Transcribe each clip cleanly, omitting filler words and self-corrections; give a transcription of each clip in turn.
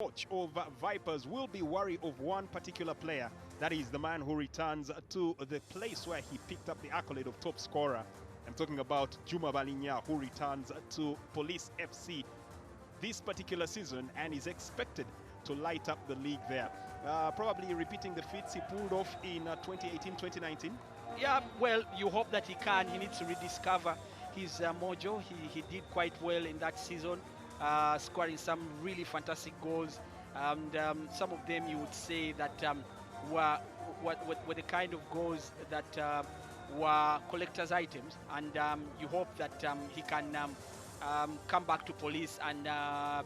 Coach of Vipers will be worried of one particular player. That is the man who returns to the place where he picked up the accolade of top scorer. I'm talking about Juma Balinya, who returns to PoliceFC this particular season and is expected to light up the league there. Probably repeating the feats he pulled off in 2018-2019. Yeah, well, you hope that he can. He needs to rediscover his mojo. He did quite well in that season, scoring some really fantastic goals. And some of them you would say that were the kind of goals that were collector's items. And you hope that he can come back to Police and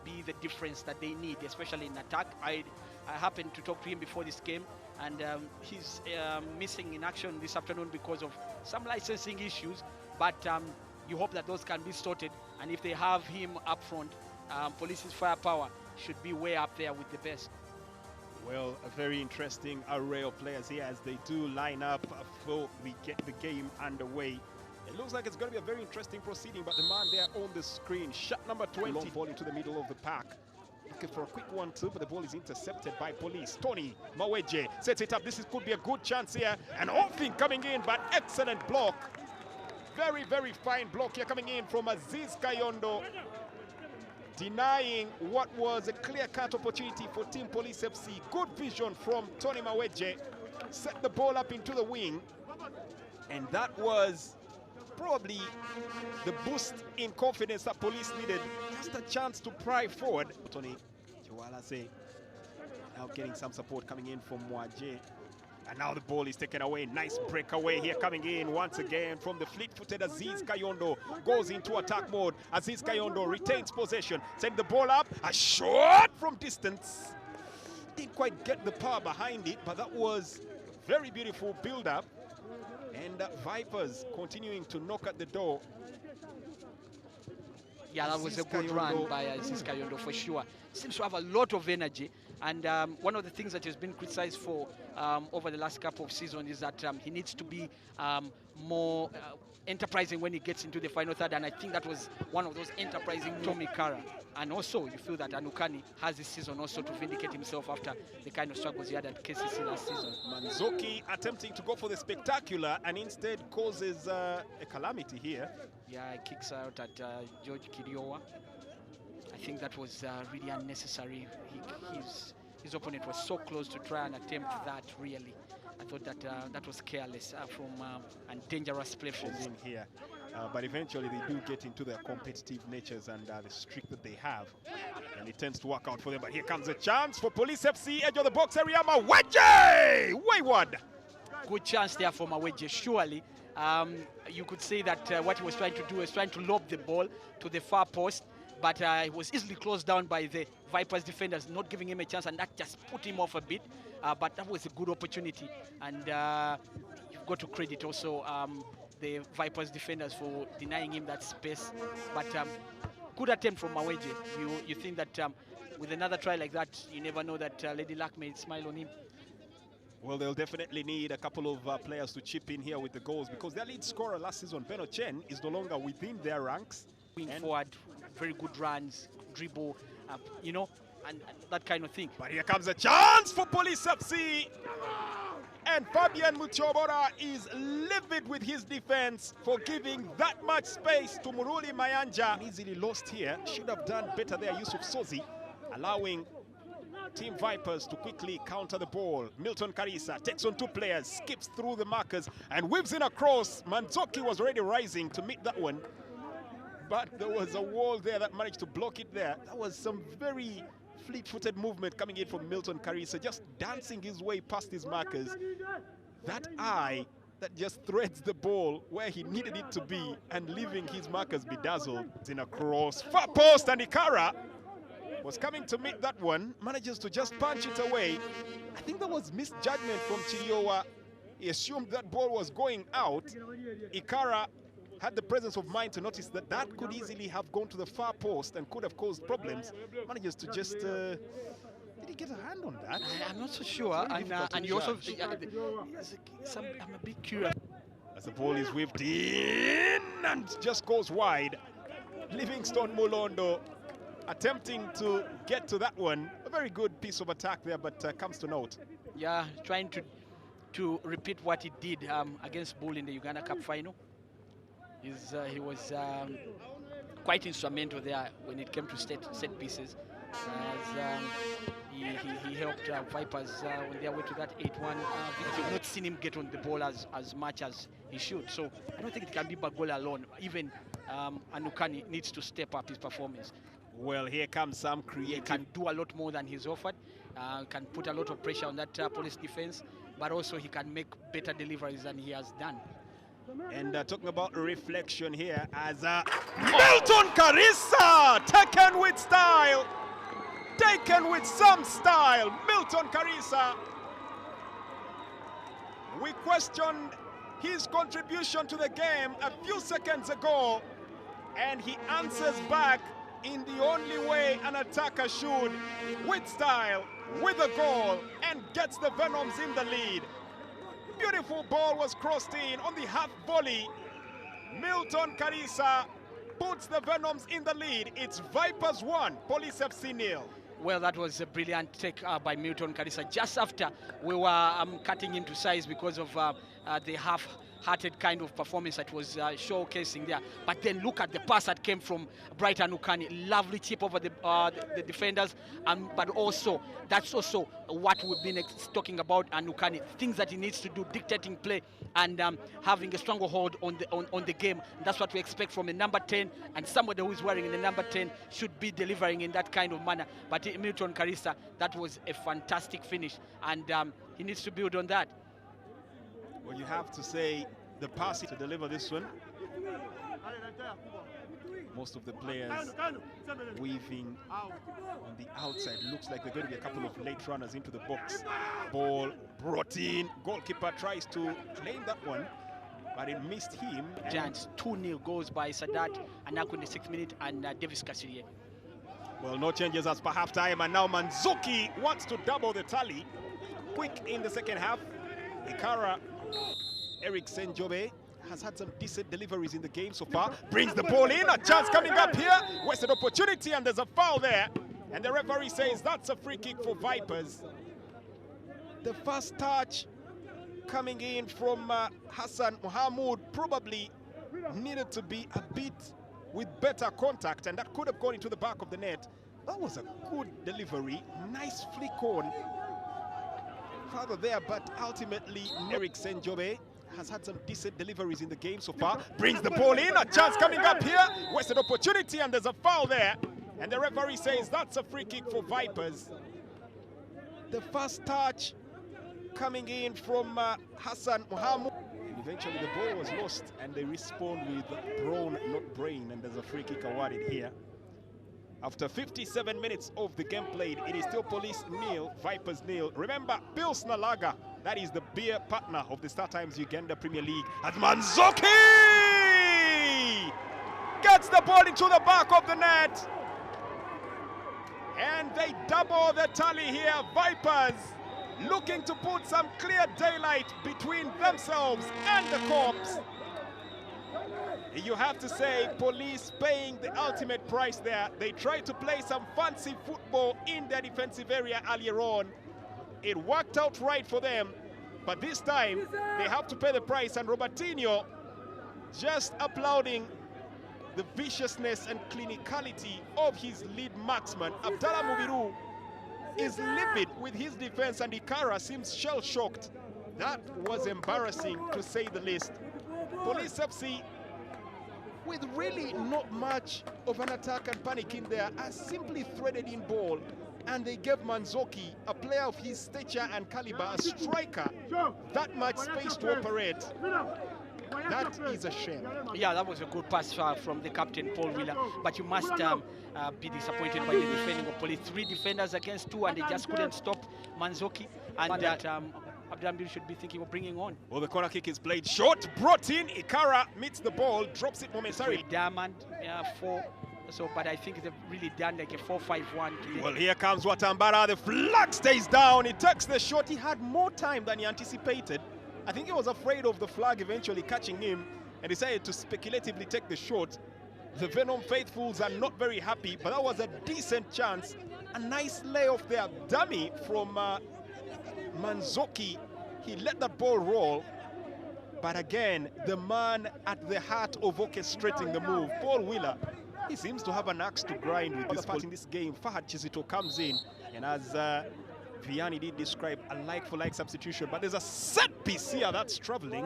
be the difference that they need, especially in attack. I happened to talk to him before this game, and he's missing in action this afternoon because of some licensing issues, but you hope that those can be sorted, and if they have him up front, Police's firepower should be way up there with the best. Well, a very interesting array of players here as they do line up for the game underway. It looks like it's going to be a very interesting proceeding, but the man there on the screen, shot number 20, long ball into the middle of the pack. Looking for a quick 1-2, but the ball is intercepted by Police. Tony Maweje sets it up. This could be a good chance here. And all thing coming in, but excellent block. Very, very fine block here coming in from Aziz Kayondo, denying what was a clear-cut opportunity for Team PoliceFC. Good vision from Tony Maweje. Set the ball up into the wing. And that was probably the boost in confidence that Police needed. Just a chance to pry forward. Tony Jawalase now getting some support coming in from Mwaje. And now the ball is taken away. Nice breakaway here coming in once again from the fleet-footed Aziz Kayondo. Goes into attack mode. Aziz Kayondo retains possession. Send the ball up. A shot from distance. Didn't quite get the power behind it, but that was very beautiful build-up. And Vipers continuing to knock at the door. Yeah, that was a good run by Aziz Kayondo for sure. Seems to have a lot of energy, and one of the things that has been criticized for over the last couple of seasons is that he needs to be more enterprising when he gets into the final third, and I think that was one of those enterprising Tommy Kara. And also you feel that Anukani has this season also to vindicate himself after the kind of struggles he had at KCC last season. Manzoki attempting to go for the spectacular and instead causes a calamity here. Yeah, he kicks out at George Kiriowa. I think that was really unnecessary. His opponent was so close to try and attempt that, really. I thought that that was careless from and dangerous play from in here. But eventually they do get into their competitive natures and the streak that they have. And it tends to work out for them. But here comes a chance for PoliceFC, edge of the box area. Maweje! Wayward! Good chance there for Maweje, surely. You could say that what he was trying to do was trying to lob the ball to the far post, but it was easily closed down by the Vipers defenders, not giving him a chance, and that just put him off a bit. But that was a good opportunity, and you've got to credit also the Vipers defenders for denying him that space. But good attempt from Maweje. You think that with another try like that, you never know that Lady Luck may smile on him. Well, they'll definitely need a couple of players to chip in here with the goals, because their lead scorer last season, Beno Chen, is no longer within their ranks. Going forward, very good runs, dribble, you know, and that kind of thing. But here comes a chance for PoliceFC. And Fabian Muchobora is livid with his defense for giving that much space to Muruli Mayanja. Easily lost here. Should have done better there, Yusuf Sozi, allowing Team Vipers to quickly counter the ball. Milton Karisa takes on two players, skips through the markers, and whips in across. Manzoki was already rising to meet that one, but there was a wall there that managed to block it there. That was some very fleet-footed movement coming in from Milton Karisa, just dancing his way past his markers. That eye that just threads the ball where he needed it to be and leaving his markers bedazzled. It's in a cross, far post, and Ikara was coming to meet that one, manages to just punch it away. I think that was misjudgment from Chiriowa. He assumed that ball was going out. Ikara had the presence of mind to notice that that could easily have gone to the far post and could have caused problems. Manages to just... did he get a hand on that? I'm not so sure. And you also... I'm a bit curious. As the ball is whipped in and just goes wide. Livingstone Mulondo attempting to get to that one. A very good piece of attack there, but comes to naught. Yeah, trying to repeat what he did against Bull in the Uganda Cup final. He was quite instrumental there when it came to set pieces. As he helped Vipers on their way to that 8-1 victory. I've not seen him get on the ball as much as he should. So I don't think it can be Bagola alone. Even Anukani needs to step up his performance. Well, here comes some creative. He can do a lot more than he's offered. Can put a lot of pressure on that police defense, but also he can make better deliveries than he has done. And talking about reflection here as Milton Carissa taken with style. Taken with some style, Milton Carissa. We questioned his contribution to the game a few seconds ago, and he answers back in the only way an attacker should, with style, with a goal, and gets the Venoms in the lead. Beautiful ball was crossed in on the half volley. Milton Carissa puts the Venoms in the lead. It's Vipers 1, PoliceFC 0. Well, that was a brilliant take by Milton Carissa just after we were cutting him to size because of the half-hearted kind of performance that was showcasing there. But then look at the pass that came from Brighton Anukani. Lovely chip over the defenders, but also that's also what we've been talking about Anukani. Things that he needs to do, dictating play and having a stronger hold on the game. And that's what we expect from a number 10, and somebody who is wearing the number 10 should be delivering in that kind of manner. But Milton Carissa, that was a fantastic finish, and he needs to build on that. Well, you have to say the pass to deliver this one. Most of the players weaving on the outside. Looks like there are going to be a couple of late runners into the box. Ball brought in. Goalkeeper tries to claim that one, but it missed him. Giants 2-0 goals by Sadat Anaku in the 6th minute and Davis Kasirye. Well, no changes as per half time, and now Manzuki wants to double the tally. Quick in the second half. Ikara, Eric Senjobe has had some decent deliveries in the game so far. Brings the ball in, a chance coming up here. Wasted opportunity, and there's a foul there. And the referee says that's a free kick for Vipers. The first touch coming in from Hassan Mohamud probably needed to be a bit with better contact, and that could have gone into the back of the net. That was a good delivery. Nice flick on. Father there, but ultimately Eric Senjobe has had some decent deliveries in the game so far. Brings the ball in, a chance coming up here. Wasted opportunity, and there's a foul there. And the referee says that's a free kick for Vipers. The first touch coming in from Hassan Mohamud. And eventually the ball was lost, and they respond with brawn, not brain, and there's a free kick awarded here. After 57 minutes of the game played, it is still Police 0, Vipers 0. Remember, Pilsner Lager, that is the beer partner of the StarTimes Uganda Premier League. As Manzuki gets the ball into the back of the net. And they double the tally here. Vipers looking to put some clear daylight between themselves and the Corps. You have to say, Police paying the ultimate price there. They tried to play some fancy football in their defensive area earlier on. It worked out right for them, but this time they have to pay the price, and Robertinho just applauding the viciousness and clinicality of his lead marksman. Abdallah Mubiru is livid with his defense, and Ikara seems shell-shocked. That was embarrassing, to say the least. Police FC, with really not much of an attack and panic in there, a simply threaded in ball, and they gave Manzuki, a player of his stature and caliber, a striker, that much space to operate. That is a shame. Yeah, that was a good pass from the captain, Paul Wheeler, but you must be disappointed by the defending of Police. 3 defenders against 2, and they just couldn't stop Manzuki, and that Abdulhamid should be thinking of bringing on. Well, the corner kick is played short, brought in. Ikara meets the ball, drops it momentarily. Diamond 4, so, but I think they've really done like a 4-5-1 today. Well, here comes Watambara. The flag stays down. He takes the shot. He had more time than he anticipated. I think he was afraid of the flag eventually catching him and decided to speculatively take the shot. The Venom faithfuls are not very happy, but that was a decent chance A nice layoff there, dummy from Manzoki. He let that ball roll. But again, the man at the heart of orchestrating the move, Paul Wheeler, he seems to have an axe to grind with this part in this game. Fahad Chizito comes in, and as Vianney did describe, a like-for-like substitution. But there's a set piece here that's traveling,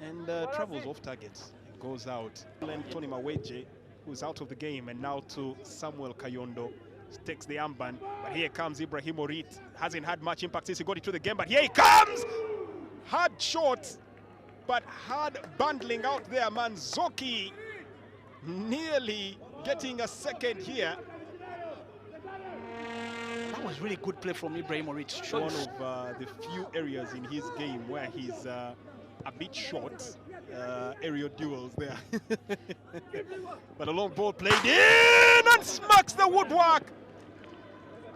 and travels off target. It goes out. And Tony Maweje, who's out of the game, and now to Samuel Kayondo. Takes the armband, but here comes Ibrahim Orit. Hasn't had much impact since he got into the game, but here he comes! Hard shot, but hard bundling out there. Manzoki nearly getting a second here. That was really good play from Ibrahim Orit. One of the few areas in his game where he's a bit short. Aerial duels there. But a long ball played in and smacks the woodwork.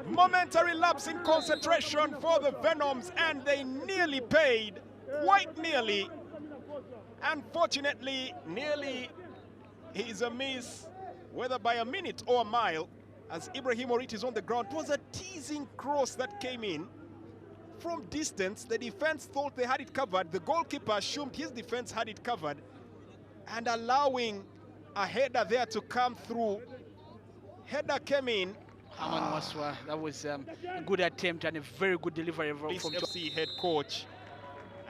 Momentary lapse in concentration for the Venoms, and they nearly paid, quite nearly. Unfortunately, nearly is a miss, whether by a minute or a mile, as Ibrahim Orit is on the ground. It was a teasing cross that came in. From distance, the defense thought they had it covered. The goalkeeper assumed his defense had it covered, and allowing a header there to come through. Header came in. Aman Waswa, that was a good attempt and a very good delivery from PoliceFC head coach.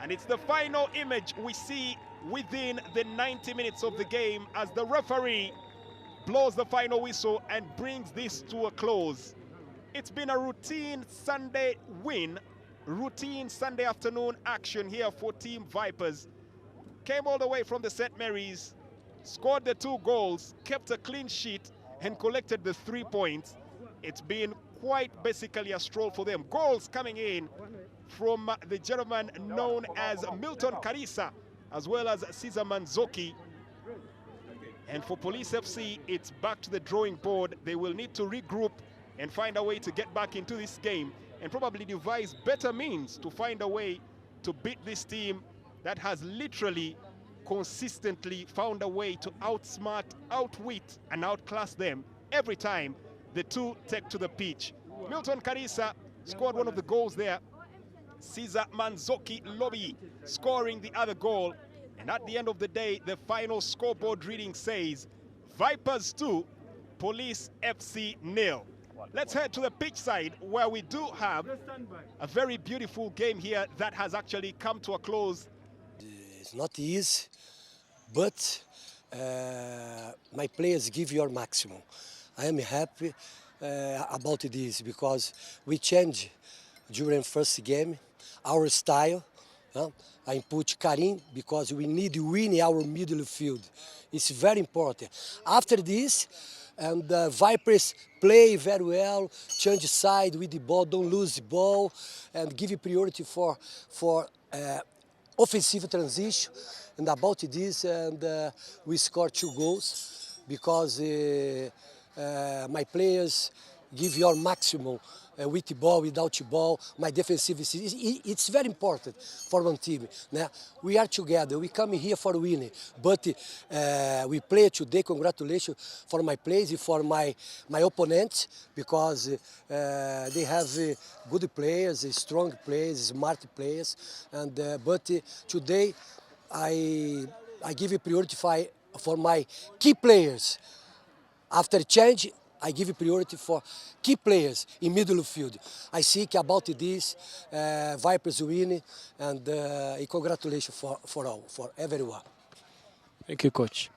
And it's the final image we see within the 90 minutes of the game as the referee blows the final whistle and brings this to a close. It's been a routine Sunday win. Routine Sunday afternoon action here for Team Vipers. Came all the way from the St. Mary's, scored the 2 goals, kept a clean sheet, and collected the 3 points. It's been quite basically a stroll for them. Goals coming in from the gentleman known as Milton Karisa, as well as Cesar Manzoki. And for Police FC, it's back to the drawing board. They will need to regroup and find a way to get back into this game, and probably devise better means to find a way to beat this team that has literally consistently found a way to outsmart, outwit, and outclass them every time the two take to the pitch. Milton Karisa scored one of the goals there. Cesar Manzoki Lobby scoring the other goal. And at the end of the day, the final scoreboard reading says Vipers 2, Police FC 0. Let's head to the pitch side, where we do have a very beautiful game here that has actually come to a close. It's not easy, but my players give your maximum. I am happy about this because we changed during first game our style. I put Karim because we need to win our middle field. It's very important. After this, and Vipers play very well, change side with the ball, don't lose the ball, and give priority for offensive transition. And about this, and we scored 2 goals because my players give your maximum with the ball, without the ball. My defensive, it's very important for one team. We are together, we come here for winning, but we play today. Congratulations for my players, for my opponents, because they have good players, strong players, smart players, and but today I give a priority for my key players. After change, I give priority for key players in middle field. I think about this, Vipers winning, and congratulations for all, for everyone. Thank you, coach.